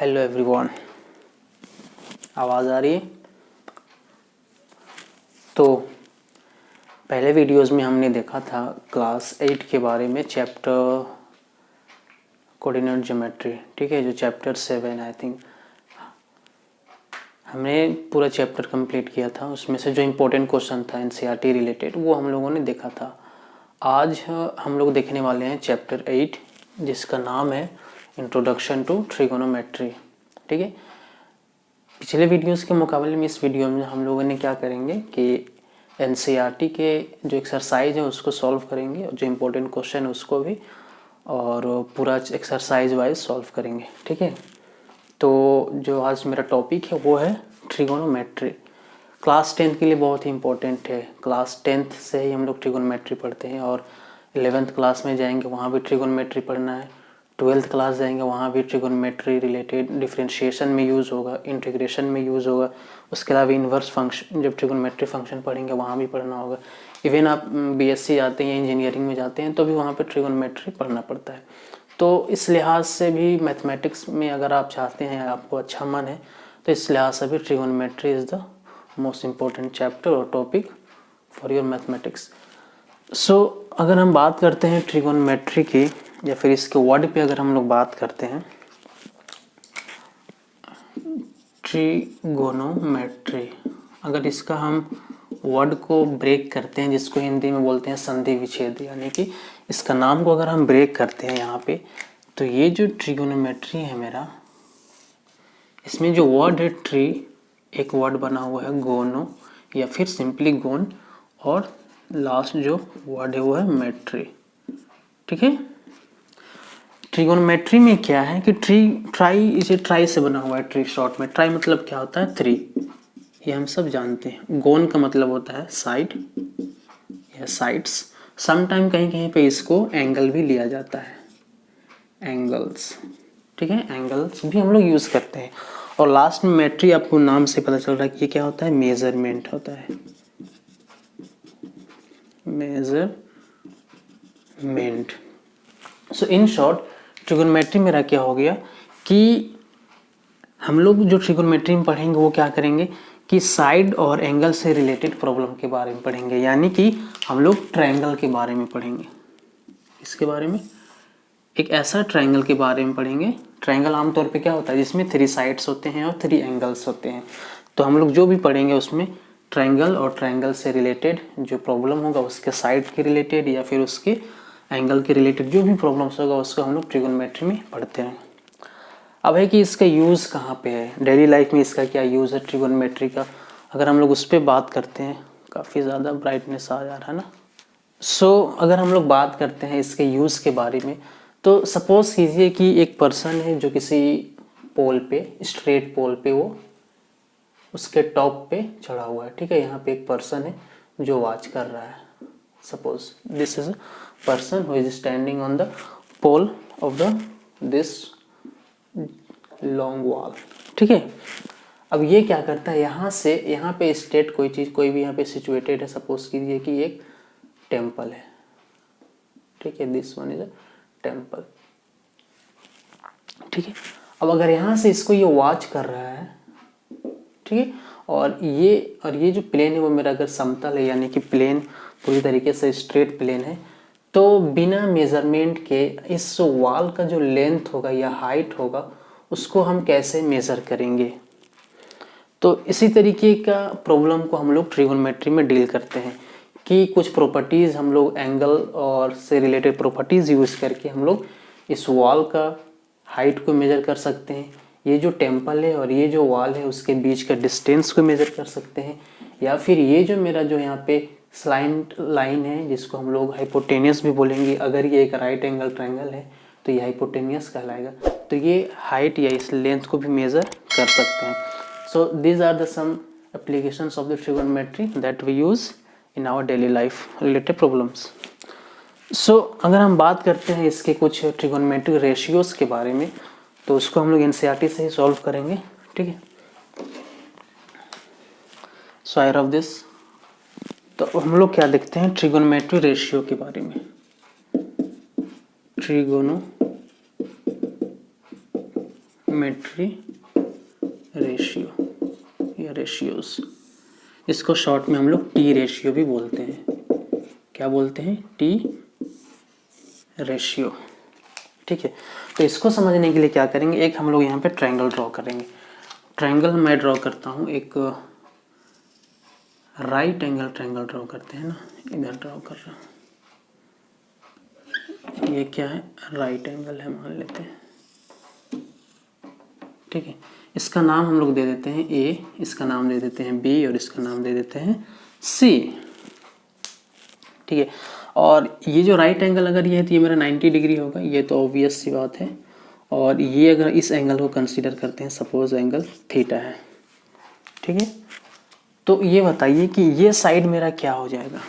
Hello everyone, आवाज़ आ रही है। तो पहले वीडियोस में हमने देखा था क्लास 8 के बारे में, चैप्टर कोऑर्डिनेट ज्योमेट्री। ठीक है, जो चैप्टर 7 आई थिंक हमने पूरा चैप्टर कंप्लीट किया था। उसमें से जो इम्पोर्टेंट क्वेश्चन था एनसीईआरटी रिलेटेड वो हम लोगों ने देखा था। आज हम लोग देखने वाले हैं चैप्टर 8 जिसका नाम है इंट्रोडक्शन टू ट्रिगोनोमेट्री। ठीक है, पिछले वीडियोस के मुकाबले में इस वीडियो में हम लोगों ने क्या करेंगे कि एनसीईआरटी के जो एक्सरसाइज है उसको सॉल्व करेंगे और जो इम्पोर्टेंट क्वेश्चन है उसको भी, और पूरा एक्सरसाइज वाइज सॉल्व करेंगे। ठीक है, तो जो आज मेरा टॉपिक है वो है ट्रिगोनोमेट्री। क्लास 10 के लिए बहुत ही इम्पोर्टेंट है। क्लास 10th से ही हम लोग ट्रिगोनोमेट्री पढ़ते हैं और 11th क्लास में जाएंगे वहाँ भी ट्रिगोनोमेट्री पढ़ना है। 12th क्लास जाएंगे वहाँ भी ट्रिगोनोमेट्री रिलेटेड डिफरेंशिएशन में यूज़ होगा, इंटीग्रेशन में यूज़ होगा। उसके अलावा इन्वर्स फंक्शन, जब ट्रिगोनोमेट्री फंक्शन पढ़ेंगे वहाँ भी पढ़ना होगा। इवन आप बीएससी जाते हैं या इंजीनियरिंग में जाते हैं तो भी वहाँ पर ट्रिगोनोमेट्री पढ़ना पड़ता है। तो इस लिहाज से भी मैथमेटिक्स में अगर आप चाहते हैं, आपको अच्छा मन है, तो इस लिहाज से भी trigonometry is the most important chapter और टॉपिक फॉर योर मैथमेटिक्स। सो अगर हम बात करते हैं ट्रिगोनोमेट्री की, या फिर इसके वर्ड पे अगर हम लोग बात करते हैं, ट्रिगोनोमेट्री, अगर इसका हम वर्ड को ब्रेक करते हैं, जिसको हिंदी में बोलते हैं संधि विच्छेद, यानी कि इसका नाम को अगर हम ब्रेक करते हैं यहाँ पे, तो ये जो ट्रिगोनोमेट्री है मेरा, इसमें जो वर्ड है ट्री, एक वर्ड बना हुआ है गोनो या फिर सिंपली गोन, और लास्ट जो वर्ड है वो है मेट्री। ठीक है, ट्रिगोनोमेट्री में क्या है कि ट्राई, इसे ट्राई से बना हुआ है। ट्री शॉर्ट में, ट्राई मतलब क्या होता है? 3, ये हम सब जानते हैं। गोन का मतलब होता है साइड या साइड्स। समटाइम कहीं कहीं पे इसको एंगल भी लिया जाता है, एंगल्स। ठीक है, एंगल्स भी हम लोग यूज करते हैं। और लास्ट में मेट्री, आपको नाम से पता चल रहा है कि ये क्या होता है? मेजरमेंट होता है, measurement. So in short trigonometry मेरा क्या हो गया कि हम लोग जो ट्रिगोनोमेट्री में पढ़ेंगे वो क्या करेंगे कि साइड और एंगल से रिलेटेड प्रॉब्लम के बारे में पढ़ेंगे। यानी कि हम लोग ट्रायंगल के बारे में पढ़ेंगे। इसके बारे में, एक ऐसा ट्रायंगल के बारे में पढ़ेंगे। ट्रायंगल आमतौर पे क्या होता है? जिसमें 3 साइड्स होते हैं और 3 एंगल्स होते हैं। तो हम लोग जो भी पढ़ेंगे उसमें ट्रायंगल और ट्रायंगल से रिलेटेड जो प्रॉब्लम होगा उसके साइड के रिलेटेड या फिर उसके एंगल के रिलेटेड जो भी प्रॉब्लम्स होगा उसको हम लोग ट्रिगोनोमेट्री में पढ़ते हैं। अब है कि इसका यूज़ कहाँ पे है, डेली लाइफ में इसका क्या यूज़ है ट्रिगोनोमेट्री का, अगर हम लोग उस पर बात करते हैं। काफ़ी ज़्यादा ब्राइटनेस आ जा रहा है ना। सो अगर हम लोग बात करते हैं इसके यूज़ के बारे में, तो सपोज कीजिए कि एक पर्सन है जो किसी पोल पे, स्ट्रेट पोल पे, वो उसके टॉप पे चढ़ा हुआ है। ठीक है, यहाँ पे एक पर्सन है जो वॉच कर रहा है। Suppose this is a person who is standing on the pole of the this long wall. ठीक है, अब ये क्या करता है, यहाँ से यहाँ पे स्टेट कोई चीज़, कोई भी यहाँ पे सिचुएटेड है। सपोज कीजिए कि एक टेम्पल है। ठीक है, this one is a temple. ठीक है, अब अगर यहाँ से इसको ये वॉच कर रहा है, ठीक है, और ये जो प्लेन है वो मेरा अगर समतल है, यानी कि प्लेन पूरी तरीके से स्ट्रेट प्लेन है, तो बिना मेजरमेंट के इस वॉल का जो लेंथ होगा या हाइट होगा उसको हम कैसे मेज़र करेंगे। तो इसी तरीके का प्रॉब्लम को हम लोग ट्रिगोनोमेट्री में डील करते हैं कि कुछ प्रॉपर्टीज़ हम लोग एंगल और से रिलेटेड प्रॉपर्टीज़ यूज़ करके हम लोग इस वॉल का हाइट को मेज़र कर सकते हैं। ये जो टेम्पल है और ये जो वॉल है उसके बीच का डिस्टेंस को मेज़र कर सकते हैं। या फिर ये जो मेरा जो यहाँ पे स्लाइंट लाइन है जिसको हम लोग हाइपोटेनियस भी बोलेंगे, अगर ये एक राइट एंगल ट्रायंगल है तो ये हाइपोटेनियस कहलाएगा। तो ये हाइट या इस लेंथ को भी मेज़र कर सकते हैं। So these are the some applications of the trigonometry that we use in our daily life related problems. So अगर हम बात करते हैं इसके कुछ ट्रिगोनोमेट्रिक रेशियोज़ के बारे में, तो उसको हम लोग एनसीईआरटी से ही सॉल्व करेंगे। ठीक है, सो आई ऑफ दिस, तो हम लोग क्या देखते हैं ट्रिगोनोमेट्रिक रेशियो के बारे में। ट्रिगोनोमेट्री ट्रिग्नोमेट्री रेशियो या रेशियोज, इसको शॉर्ट में हम लोग टी रेशियो भी बोलते हैं। क्या बोलते हैं? T ratio. ठीक है, तो इसको समझने के लिए क्या करेंगे, एक हम लोग यहाँ पे ट्रायंगल ड्रॉ करेंगे। ट्रायंगल मैं ड्रॉ करता हूँ, एक राइट एंगल ट्रायंगल ड्रॉ करते हैं ना, इधर ड्रॉ कर रहा हूँ। ये क्या है? राइट एंगल है मान लेते हैं। ठीक है, इसका नाम हम लोग दे देते हैं ए, इसका नाम दे देते हैं बी और इसका नाम दे देते हैं सी। ठीक है, और ये जो राइट एंगल अगर ये है तो ये मेरा 90 डिग्री होगा, ये तो ऑब्वियस सी बात है। और ये अगर इस एंगल को कंसीडर करते हैं, सपोज एंगल थीटा है। ठीक है, तो ये बताइए कि ये साइड मेरा क्या हो जाएगा।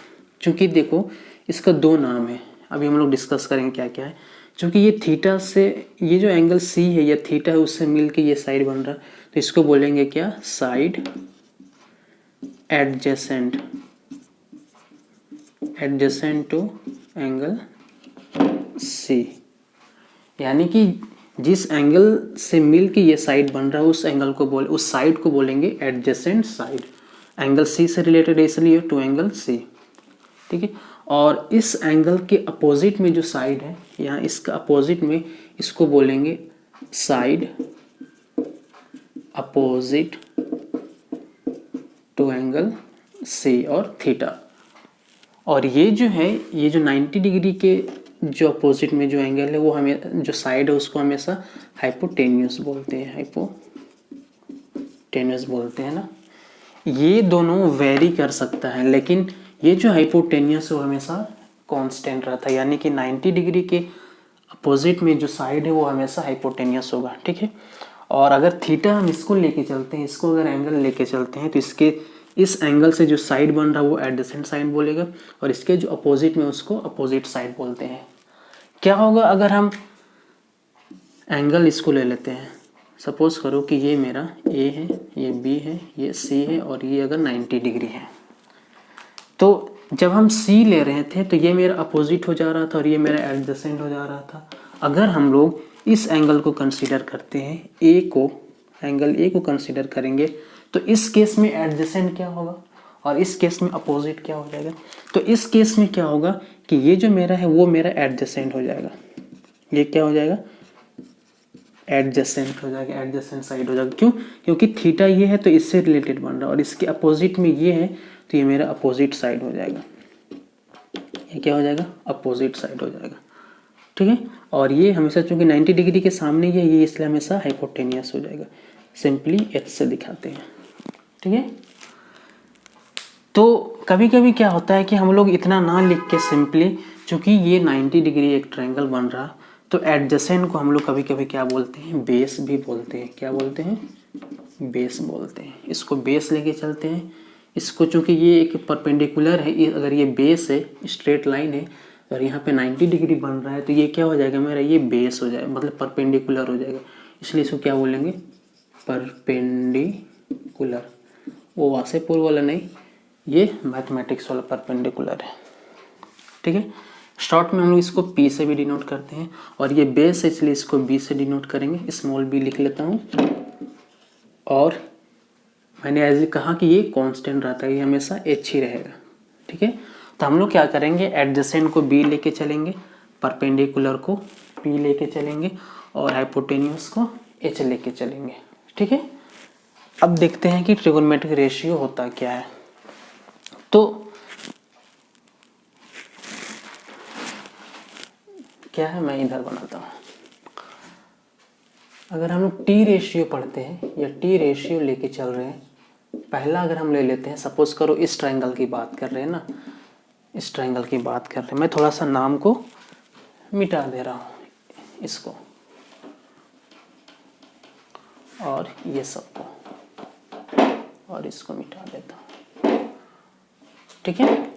क्योंकि देखो इसका दो नाम है, अभी हम लोग डिस्कस करेंगे क्या क्या है। क्योंकि ये थीटा से, ये जो एंगल सी है या थीटा है उससे मिलके ये साइड बन रहा है, तो इसको बोलेंगे क्या? Side adjacent, adjacent to angle C. यानी कि जिस एंगल से मिलके ये साइड बन रहा है उस एंगल को उस साइड को बोलेंगे एडजेसेंट साइड। एंगल सी से रिलेटेड है इसलिए टू एंगल सी। ठीक है, और इस एंगल के अपोजिट में जो साइड है, यहाँ इसका अपोजिट में, इसको बोलेंगे side opposite to angle C और थीटा। और ये जो है, ये जो 90 डिग्री के जो अपोजिट में जो एंगल है वो हमें, जो साइड है उसको हमेशा हाइपोटेन्यूस बोलते हैं, हाइपोटेन्यूस बोलते हैं ना। ये दोनों वेरी कर सकता है, लेकिन ये जो हाइपोटेन्यूस है वो हमेशा कांस्टेंट रहता है। यानी कि 90 डिग्री के अपोजिट में जो साइड है वो हमेशा हाइपोटेन्यूस होगा। ठीक है, और अगर थीटा हम इसको लेके चलते हैं, इसको अगर एंगल लेके चलते हैं, तो इसके इस एंगल से जो साइड बन रहा है वो एडजेसेंट साइड बोलेगा, और इसके जो अपोजिट में उसको अपोजिट साइड बोलते हैं। क्या होगा अगर हम एंगल इसको ले लेते हैं, सपोज करो कि ये मेरा ए है, ये बी है, ये सी है, और ये अगर 90 डिग्री है, तो जब हम सी ले रहे थे तो ये मेरा अपोजिट हो जा रहा था और ये मेरा एडजेसेंट हो जा रहा था। अगर हम लोग इस एंगल को कंसीडर करते हैं, ए को, एंगल ए को कंसीडर करेंगे, तो इस केस में एडजेसेंट क्या होगा और इस केस में अपोजिट क्या हो जाएगा। तो इस केस में क्या होगा कि ये जो मेरा है वो मेरा एडजेसेंट हो जाएगा, ये क्या हो जाएगा? एडजेसेंट हो जाएगा, एडजेसेंट साइड हो जाएगा। क्यों? क्योंकि थीटा ये है तो इससे रिलेटेड बन रहा है, और इसके अपोजिट में ये है तो ये मेरा अपोजिट साइड हो जाएगा। ये क्या हो जाएगा? अपोजिट साइड हो जाएगा। ठीक है, और ये हमेशा चूंकि 90 डिग्री के सामने ये इसलिए हमेशा हाइपोटेनियस हो जाएगा। सिंपली एच से दिखाते हैं। ठीक है, तो कभी कभी क्या होता है कि हम लोग इतना ना लिख के सिंपली, चूंकि ये 90 डिग्री एक ट्रायंगल बन रहा, तो एडजेसेंट को हम लोग कभी कभी क्या बोलते हैं? बेस भी बोलते हैं। क्या बोलते हैं? बेस बोलते हैं। इसको बेस लेके चलते हैं। इसको चूंकि ये एक परपेंडिकुलर है, अगर ये बेस है, स्ट्रेट लाइन है, और यहाँ पे 90 डिग्री बन रहा है, तो ये क्या हो जाएगा मेरा? ये बेस हो जाएगा, मतलब परपेंडिकुलर हो जाएगा। इसलिए इसको क्या बोलेंगे? परपेंडिकुलर। वो वासेपुर वाला नहीं, ये मैथमेटिक्स वाला परपेंडिकुलर है। ठीक है, शॉर्ट में हम लोग इसको P से भी डिनोट करते हैं, और ये बेस है इसलिए इसको B से डिनोट करेंगे। स्मॉल b लिख लेता हूँ, और मैंने ऐसे कहा कि ये कांस्टेंट रहता है, ये हमेशा h ही रहेगा। ठीक है, तो हम लोग क्या करेंगे? एडजेसेंट को B लेके चलेंगे, परपेंडिकुलर को P लेके चलेंगे, और हाइपोटेन्यूस को H लेके चलेंगे। ठीक है, अब देखते हैं कि ट्रिगोनोमेट्रिक रेशियो होता क्या है। तो क्या है, मैं इधर बनाता हूँ। अगर हम लोग टी रेशियो पढ़ते हैं या टी रेशियो लेके चल रहे हैं, पहला अगर हम ले लेते हैं, सपोज करो इस ट्रायंगल की बात कर रहे हैं ना, इस ट्रायंगल की बात कर रहे हैं। मैं थोड़ा सा नाम को मिटा दे रहा हूँ, इसको और ये सबको, और इसको मिटा देता हूँ। ठीक है,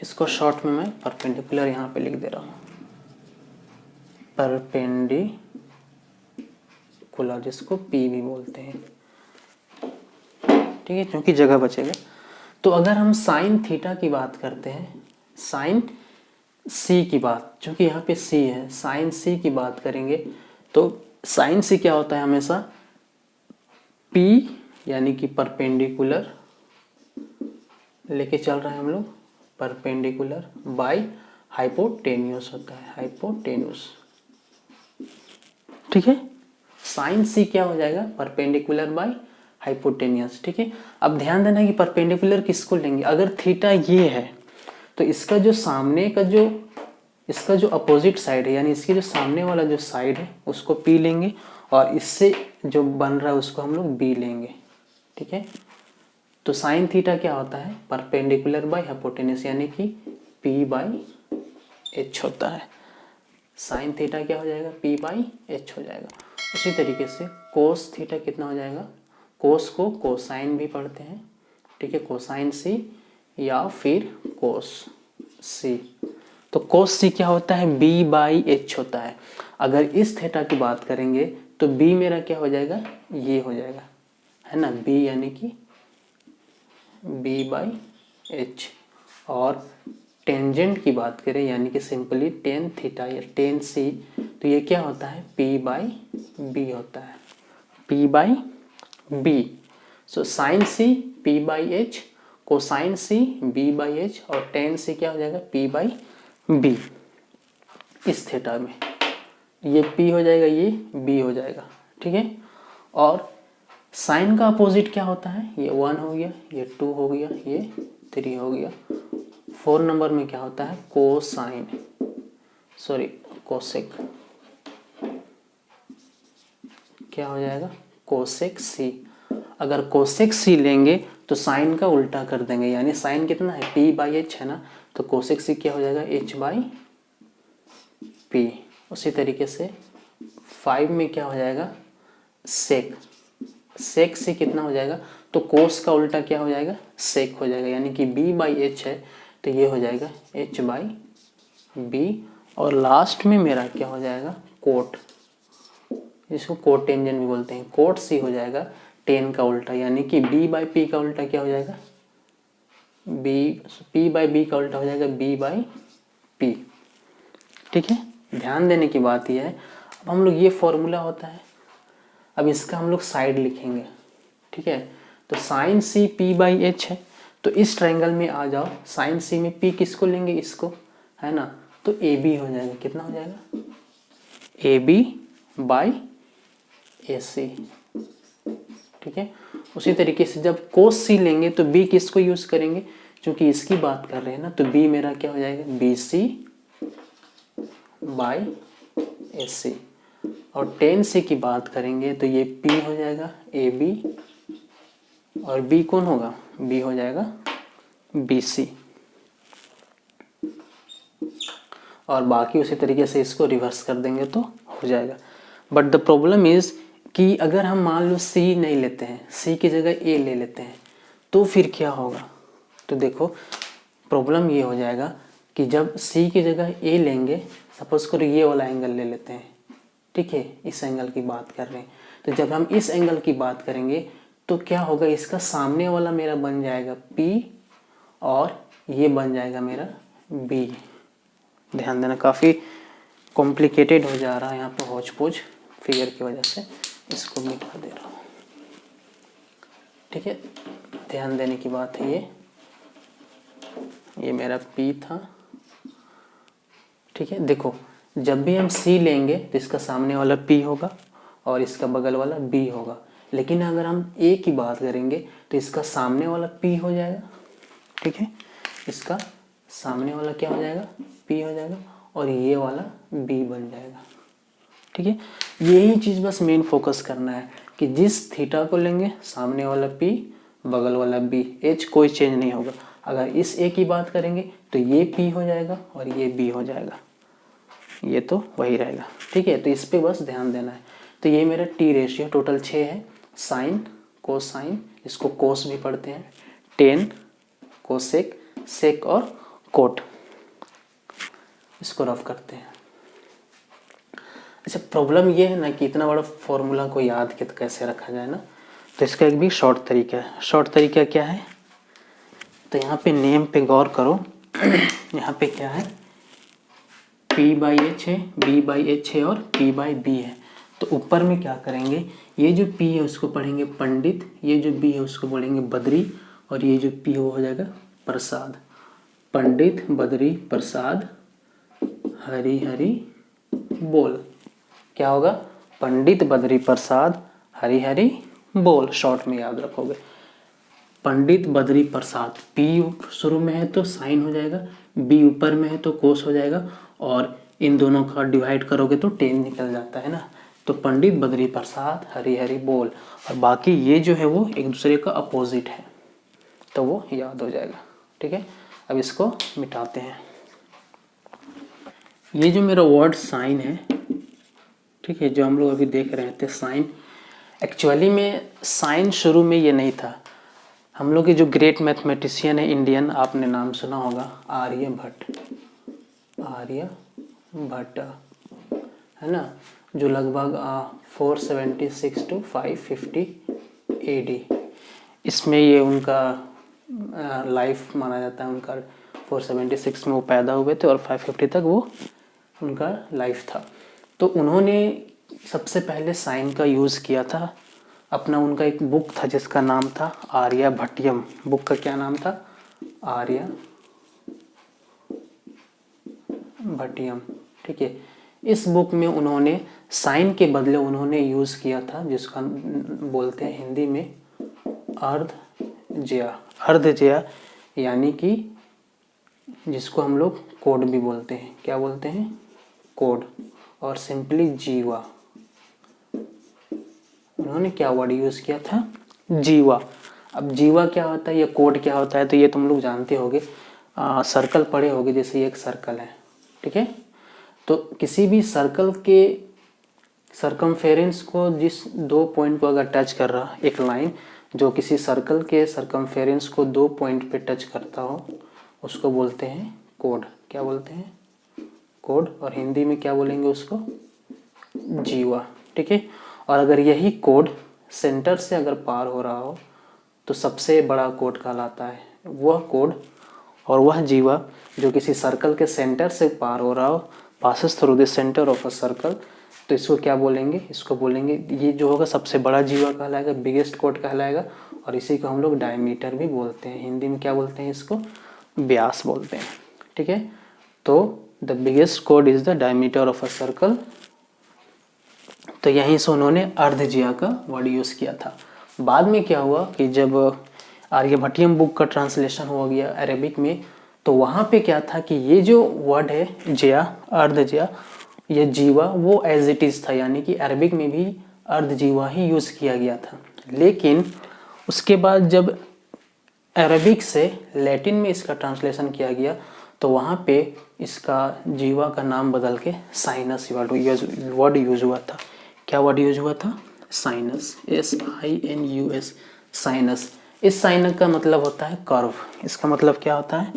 इसको शॉर्ट में मैं परपेंडिकुलर यहाँ पे लिख दे रहा हूँ, परपेंडिकुलर, जिसको P भी बोलते हैं। ठीक है, क्योंकि जगह बचेगा। तो अगर हम साइन थीटा की बात करते हैं, साइन C की बात, क्योंकि यहाँ पे C है, साइन C की बात करेंगे, तो साइन सी क्या होता है हमेशा, P यानी कि परपेंडिकुलर लेके चल रहे हैं हम लोग, परपेंडिकुलर बाय हाइपोटेन्यूस होता है, हाइपोटेन्यूस। ठीक है, साइन सी क्या हो जाएगा, परपेंडिकुलर बाय हाइपोटेन्यूस। ठीक है, अब ध्यान देना कि परपेंडिकुलर किसको लेंगे, अगर थीटा ये है तो इसका जो सामने का जो इसका जो अपोजिट साइड है, यानी इसके जो सामने वाला जो साइड है उसको P लेंगे और इससे जो बन रहा है उसको हम लोग B लेंगे। ठीक है, तो साइन थीटा क्या होता है, परपेंडिकुलर बाय हाइपोटेन्यूस यानी कि P/H होता है। साइन थीटा क्या हो जाएगा, P/H हो जाएगा। उसी तरीके से कोस थीटा कितना हो जाएगा, कोस को कोसाइन भी पढ़ते हैं। ठीक है, कोसाइन सी या फिर कोस सी। तो कोस सी क्या होता है, B/H होता है। अगर इस थीटा की बात करेंगे तो B मेरा क्या हो जाएगा, ये हो जाएगा, है ना, B यानी कि B/H। और टेंजेंट की बात करें यानी कि सिंपली टेन थीटा या टेन सी, तो ये क्या होता है, P/B होता है, P/B। सो साइन सी P/H, कोसाइन सी B/H और टेन सी क्या हो जाएगा, P/B। इस थीटा में ये P हो जाएगा, ये B हो जाएगा। ठीक है, और साइन का अपोजिट क्या होता है, ये 1 हो गया, ये 2 हो गया, ये 3 हो गया। 4 नंबर में क्या होता है, कोसाइन, सॉरी कोसेक, क्या हो जाएगा, कोसेक सी। अगर कोसेक सी लेंगे तो साइन का उल्टा कर देंगे, यानी साइन कितना है, P/H है ना, तो कोसेक सी क्या हो जाएगा, H/P। उसी तरीके से 5 में क्या हो जाएगा, सेक, सेक सी कितना हो जाएगा, तो कोस का उल्टा क्या हो जाएगा, सेक हो जाएगा, यानी कि B/H है तो ये हो जाएगा H/B। और लास्ट में मेरा क्या हो जाएगा, कोट, जिसको कोट टेंजेंट भी बोलते हैं, कोट सी हो जाएगा टेन का उल्टा, यानी कि B/P का उल्टा क्या हो जाएगा, P/B का उल्टा हो जाएगा B/P। ठीक है, ध्यान देने की बात यह है, अब हम लोग ये फॉर्मूला होता है, अब इसका हम लोग साइड लिखेंगे। ठीक है, तो साइन सी P/H है, तो इस ट्रायंगल में आ जाओ, साइन सी में P किसको लेंगे, इसको, है ना, तो AB हो जाएगा, कितना हो जाएगा, AB/AC। ठीक है, उसी तरीके से जब कोस सी लेंगे तो B किसको यूज करेंगे, क्योंकि इसकी बात कर रहे हैं ना, तो B मेरा क्या हो जाएगा, BC/AC। और टेन सी की बात करेंगे तो ये P हो जाएगा AB, और B कौन होगा, B हो जाएगा BC। और बाकी उसी तरीके से इसको रिवर्स कर देंगे तो हो जाएगा। बट द प्रॉब्लम इज कि अगर हम मान लो C नहीं लेते हैं, C की जगह A ले लेते हैं, तो फिर क्या होगा, तो देखो प्रॉब्लम ये हो जाएगा कि जब C की जगह A लेंगे, सपोज करो ये वाला एंगल ले लेते हैं, ठीक है, इस एंगल की बात कर रहे हैं, तो जब हम इस एंगल की बात करेंगे तो क्या होगा, इसका सामने वाला मेरा बन जाएगा P और ये बन जाएगा मेरा B। ध्यान देना, काफ़ी कॉम्प्लिकेटेड हो जा रहा है यहाँ पे हौच पौच फिगर की वजह से, इसको मिटा दे रहा हूँ। ठीक है, ध्यान देने की बात है, ये मेरा P था। ठीक है, देखो जब भी हम C लेंगे तो इसका सामने वाला P होगा और इसका बगल वाला B होगा, लेकिन अगर हम A की बात करेंगे तो इसका सामने वाला P हो जाएगा। ठीक है, इसका सामने वाला क्या हो जाएगा, P हो जाएगा, और ये वाला B बन जाएगा। ठीक है, यही चीज़ बस मेन फोकस करना है कि जिस थीटा को लेंगे सामने वाला P, बगल वाला B, H कोई चेंज नहीं होगा। अगर इस A की बात करेंगे तो ये P हो जाएगा और ये B हो जाएगा, ये तो वही रहेगा। ठीक है, तो इस पे बस ध्यान देना है। तो ये मेरा T रेशियो टोटल 6 है, साइन, कोसाइन, इसको कोस भी पढ़ते हैं, टेन, कोसेक, सेक और कोट, इसको रफ करते हैं। अच्छा, प्रॉब्लम ये है ना कि इतना बड़ा फॉर्मूला को याद कैसे रखा जाए ना, तो इसका एक भी शॉर्ट तरीका है। शॉर्ट तरीका क्या है, तो यहाँ पे नेम पे गौर करो। यहाँ पे क्या है, P/H है, B/H है और P/B है। तो ऊपर में क्या करेंगे, ये जो P है उसको पढ़ेंगे पंडित, ये जो B है उसको बोलेंगे बद्री, और ये जो P हो जाएगा प्रसाद। पंडित बद्री प्रसाद हरि हरि बोल। क्या होगा, पंडित बद्री प्रसाद हरि हरि बोल, शॉर्ट में याद रखोगे। पंडित बद्री प्रसाद, P शुरू में है तो साइन हो जाएगा, B ऊपर में है तो कोस हो जाएगा, और इन दोनों का डिवाइड करोगे तो 10 निकल जाता है ना। तो पंडित बद्री प्रसाद हरि हरि बोल, और बाकी ये जो है वो एक दूसरे का अपोजिट है, तो वो याद हो जाएगा। ठीक है, अब इसको मिटाते हैं। ये जो मेरा वर्ड साइन है, ठीक है, जो हम लोग अभी देख रहे थे साइन, एक्चुअली में साइन शुरू में ये नहीं था। हम लोग के जो ग्रेट मैथमेटिशियन है इंडियन, आपने नाम सुना होगा आर्यभट्ट, आर्यभट्ट है ना, जो लगभग 476 टू 550 AD, इसमें ये उनका लाइफ माना जाता है। उनका 476 में वो पैदा हुए थे और 550 तक वो उनका लाइफ था। तो उन्होंने सबसे पहले साइन का यूज़ किया था अपना। उनका एक बुक था जिसका नाम था आर्यभट्टियम। बुक का क्या नाम था, आर्यभट्टियम। ठीक है, इस बुक में उन्होंने साइन के बदले उन्होंने यूज़ किया था जिसका बोलते हैं हिंदी में अर्धज्या। अर्धज्या यानी कि जिसको हम लोग कोड भी बोलते हैं। क्या बोलते हैं, कोड, और सिंपली जीवा। उन्होंने क्या वर्ड यूज़ किया था, जीवा। अब जीवा क्या होता है या कोड क्या होता है, तो ये तुम लोग जानते होगे, सर्कल पढ़े होगे। जैसे ये एक सर्कल है, ठीक है, तो किसी भी सर्कल के सर्कमफेरेंस को, जिस 2 पॉइंट को अगर टच कर रहा, एक लाइन जो किसी सर्कल के सर्कमफेरेंस को 2 पॉइंट पे टच करता हो, उसको बोलते हैं कोड। क्या बोलते हैं, कोड, और हिंदी में क्या बोलेंगे उसको, जीवा। ठीक है, और अगर यही कोड सेंटर से अगर पार हो रहा हो तो सबसे बड़ा कोड कहलाता है वह कोड, और वह जीवा जो किसी सर्कल के सेंटर से पार हो रहा हो, passes through the centre of a circle, तो इसको क्या बोलेंगे, इसको बोलेंगे, ये जो होगा सबसे बड़ा जीवा कहलाएगा, बिगेस्ट कोड कहलाएगा, और इसी को हम लोग डायमीटर भी बोलते हैं। हिंदी में क्या बोलते हैं इसको, व्यास बोलते हैं। ठीक है, तो the biggest code is the diameter of a circle. तो यहीं से उन्होंने अर्धज्या का वर्ड यूज़ किया था। बाद में क्या हुआ कि जब आर्यभट्टियम बुक का ट्रांसलेशन हो गया अरेबिक में, तो वहाँ पे क्या था कि ये जो वर्ड है ज्या, अर्धज्या, ये जीवा, वो एज इट इज़ था, यानी कि अरबिक में भी अर्धजीवा ही यूज़ किया गया था। लेकिन उसके बाद जब अरबिक से लैटिन में इसका ट्रांसलेशन किया गया, तो वहाँ पे इसका जीवा का नाम बदल के साइनस वर्ड यूज हुआ था। क्या वर्ड यूज हुआ था, साइनस, SINUS, साइनस। इस साइन का मतलब होता है कर्व। इसका मतलब क्या होता है,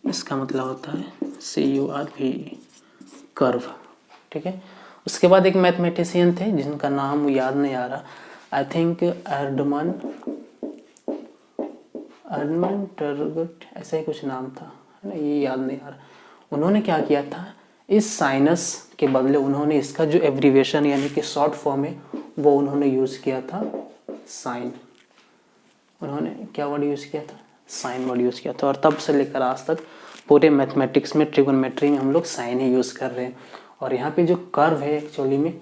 इसका मतलब होता है CURV, कर्व। ठीक है, उसके बाद एक मैथमेटिशियन थे जिनका नाम याद नहीं आ रहा, आई थिंक एर्डमन टर्गट, ऐसा ही कुछ नाम था, है ना, ये याद नहीं आ रहा। उन्होंने क्या किया था, इस साइनस के बदले उन्होंने इसका जो एब्रीविएशन यानी कि शॉर्ट फॉर्म है वो उन्होंने यूज़ किया था साइन। उन्होंने क्या वर्ड यूज़ किया था, साइन वर्ड यूज़ किया था, और तब से लेकर आज तक पूरे मैथमेटिक्स में, ट्रिगोनोमेट्री में हम लोग साइन ही यूज़ कर रहे हैं। और यहाँ पे जो कर्व है एक्चुअली में,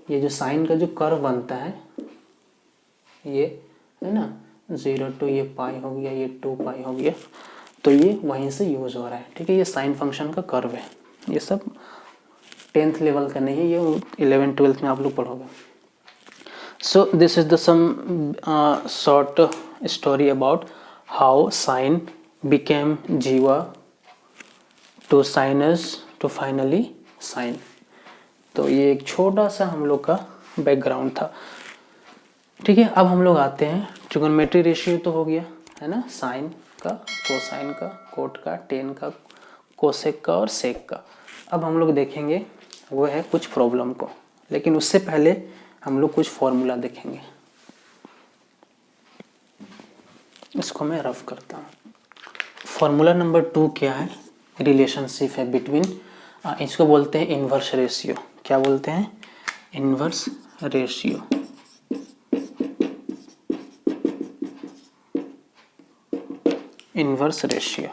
ये जो साइन का जो कर्व बनता है, ये है ना 0 to ये पाई हो गया, ये 2 पाई हो गया, तो ये वहीं से यूज़ हो रहा है। ठीक है, ये साइन फंक्शन का कर्व है। ये सब 10th लेवल का नहीं है, ये 11th 12th में आप लोग पढ़ोगे। So this is the some short story about how sine became jiva to sinus to finally sine. तो ये एक छोटा सा हम लोग का बैकग्राउंड था। ठीक है, अब हम लोग आते हैं ट्रिगोनोमेट्री रेशियो तो हो गया है ना, साइन का, कोसाइन का, कोट का, टेन का, कोसेक का और सेक का। अब हम लोग देखेंगे वो है कुछ प्रॉब्लम को, लेकिन उससे पहले हम लोग कुछ फॉर्मूला देखेंगे। इसको मैं रफ करता हूँ। फॉर्मूला नंबर 2 क्या है, रिलेशनशिप है बिटवीन, इसको बोलते हैं इन्वर्स रेशियो। क्या बोलते हैं, inverse ratio. Inverse ratio,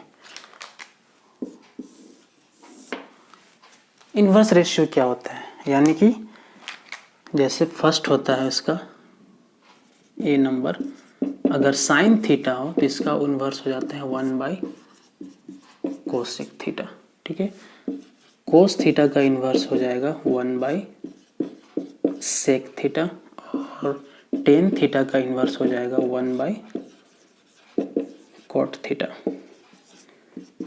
inverse ratio क्या होता है, यानी कि जैसे फर्स्ट होता है इसका ए नंबर, अगर साइन थीटा हो तो इसका इन्वर्स हो जाता है 1 कोसेक थीटा। ठीक है, कोस थीटा का इन्वर्स हो जाएगा 1 सेक थीटा, और टेन थीटा का इन्वर्स हो जाएगा 1 कॉट थीटा।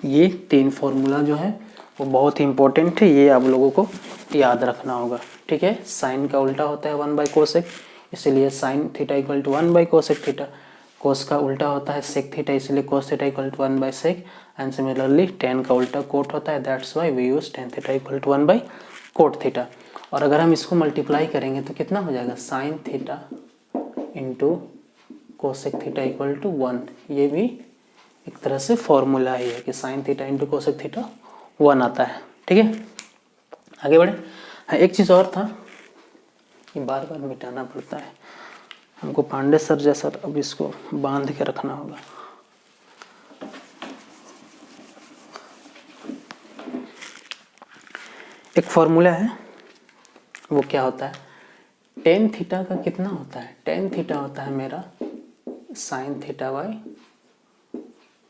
ये 3 फॉर्मूला जो है वो बहुत ही इंपॉर्टेंट है, ये आप लोगों को याद रखना होगा। ठीक है, साइन का उल्टा होता है 1 कोसेक, इसलिए sine theta equal to 1 cosec theta. Cos का उल्टा होता है सेक थीटा, इसलिए cos theta equal to 1 sec. And similarly tan का उल्टा कोट होता है, that's why we use tan theta equal to 1 cot theta. और अगर हम इसको मल्टीप्लाई करेंगे तो कितना हो जाएगा, sine theta into cosec theta equal to 1। ये भी एक तरह से फॉर्मूला ही है कि sign theta into cosec theta 1 आता है। ठीक है, आगे बढ़े। हाँ, एक चीज़ और था, ये बार बार मिटाना पड़ता है हमको, पांडे सर जैसा अब इसको बांध के रखना होगा। एक फॉर्मूला है, वो क्या होता है, टेन थीटा का कितना होता है, टेन थीटा होता है मेरा sine theta by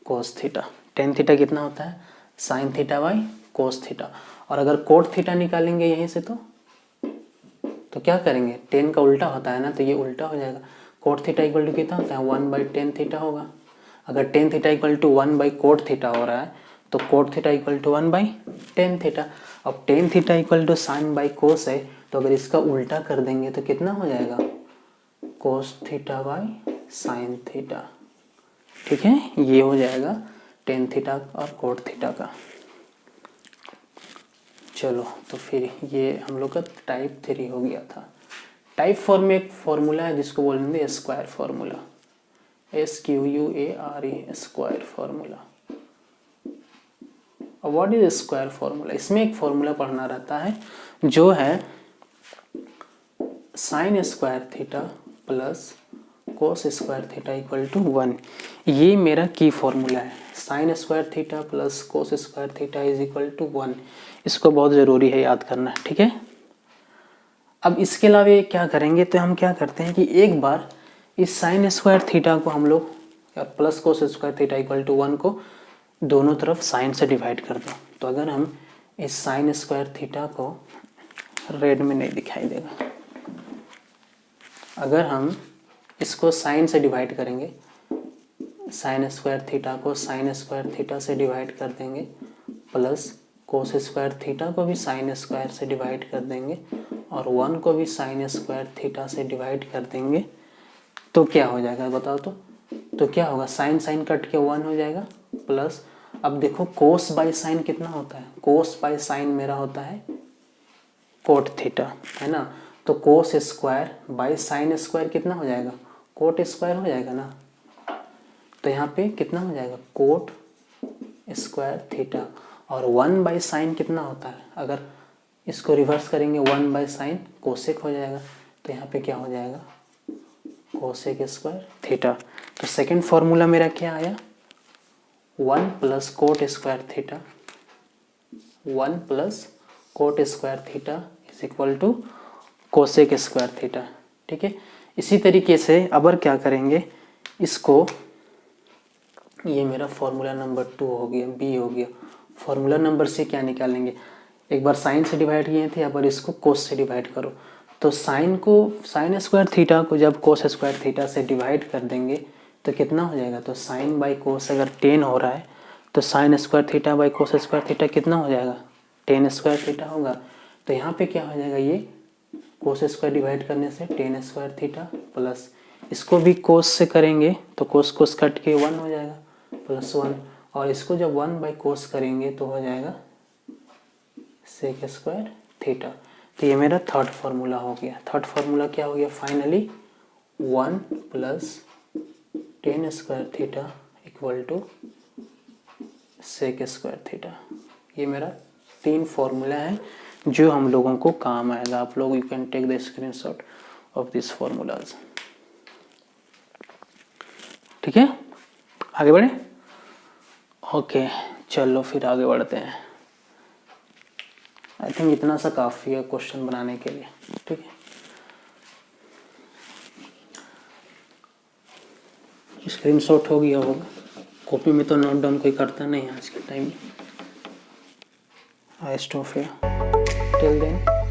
cos theta. Tan theta कितना होता है, sine theta by cos theta. और अगर कोट थीटा निकालेंगे यहीं से तो क्या करेंगे, टेन का उल्टा होता है ना, तो ये उल्टा हो जाएगा। कोट थीटा इक्वल टू कितना होता है, 1/10 थीटा होगा। अगर tan theta equal to 1 cot theta हो रहा है तो cot theta equal to 1/10 theta. अब tan theta equal to sine by cos है, तो अगर इसका उल्टा कर देंगे तो कितना हो जाएगा, cos theta by sine theta. ठीक है, ये हो जाएगा टेन थीटा और कोट थीटा का। चलो, तो फिर ये हम लोग का टाइप 3 हो गया था। टाइप 4 में एक फॉर्मूला है जिसको बोलेंगे square formula, SQUARE, square formula. अब व्हाट इज स्क्वायर फार्मूला, इसमें एक फॉर्मूला पढ़ना रहता है जो है sine square theta plus cos square theta equal to 1। ये मेरा की फॉर्मूला है, sine square theta plus cos square theta is equal to 1। इसको बहुत ज़रूरी है याद करना। ठीक है, अब इसके अलावा क्या करेंगे, तो हम क्या करते हैं कि एक बार इस साइन स्क्वायर थीटा को हम लोग plus cos square theta equal to 1 को दोनों तरफ साइन से डिवाइड कर दो। तो अगर हम इस साइन स्क्वायर थीटा को, रेड में नहीं दिखाई देगा, अगर हम इसको साइन से डिवाइड करेंगे, साइन स्क्वायर थीटा को साइन स्क्वायर थीटा से डिवाइड कर देंगे, प्लस कोस स्क्वायर थीटा को भी साइन स्क्वायर से डिवाइड कर देंगे, और 1 को भी साइन स्क्वायर थीटा से डिवाइड कर देंगे, तो क्या हो जाएगा बताओ तो क्या होगा, साइन साइन कट के 1 हो जाएगा, प्लस अब देखो कोस बाय साइन कितना होता है, कोस बाय साइन मेरा होता है कोट थीटा, है ना। तो cos square by sine square कितना हो जाएगा, कोट स्क्वायर हो जाएगा ना। तो यहाँ पे कितना हो जाएगा, कोट स्क्वायर थीटा, और 1 बाय साइन कितना होता है, अगर इसको रिवर्स करेंगे 1 बाय साइन कोसेक हो जाएगा। तो यहाँ पे क्या हो जाएगा, कोसेक स्क्वायर थीटा। तो सेकंड फॉर्मूला मेरा क्या आया, 1 plus cot square theta, 1 plus cot square theta is equal to cosec square theta. ठीक है, इसी तरीके से अब क्या करेंगे, इसको, ये मेरा फॉर्मूला नंबर 2 हो गया, बी हो गया। फॉर्मूला नंबर से क्या निकालेंगे, एक बार साइन से डिवाइड किए थे, अब इसको कोस से डिवाइड करो। तो साइन स्क्वायर थीटा को जब कोस स्क्वायर थीटा से डिवाइड कर देंगे तो कितना हो जाएगा, तो साइन बाई कोस अगर 10 हो रहा है तो sign square theta by cos square theta कितना हो जाएगा, 10 स्क्वायर थीटा होगा। तो यहाँ पे क्या हो जाएगा, ये कोस स्क्वायर डिवाइड करने से 10 स्क्वायर थीटा, प्लस इसको भी कोस से करेंगे तो कोस कोस कट के 1 हो जाएगा, प्लस 1, और इसको जब 1 बाई कोस करेंगे तो हो जाएगा सेक स्क्वायर थीटा। तो ये मेरा थर्ड फार्मूला हो गया। थर्ड फार्मूला क्या हो गया, finally 1 plus 10 square theta equal to sec square theta. ये मेरा 3 फार्मूला है जो हम लोगों को काम आएगा। आप लोग you can take the screenshot of this formulas. ठीक है, आगे बढ़े। ओके चलो फिर आगे बढ़ते हैं। आई थिंक इतना सा काफ़ी है क्वेश्चन बनाने के लिए। ठीक है, स्क्रीनशॉट हो गया होगा। कॉपी में तो नोट डाउन कोई करता नहीं आज के टाइम में। I stop here till then.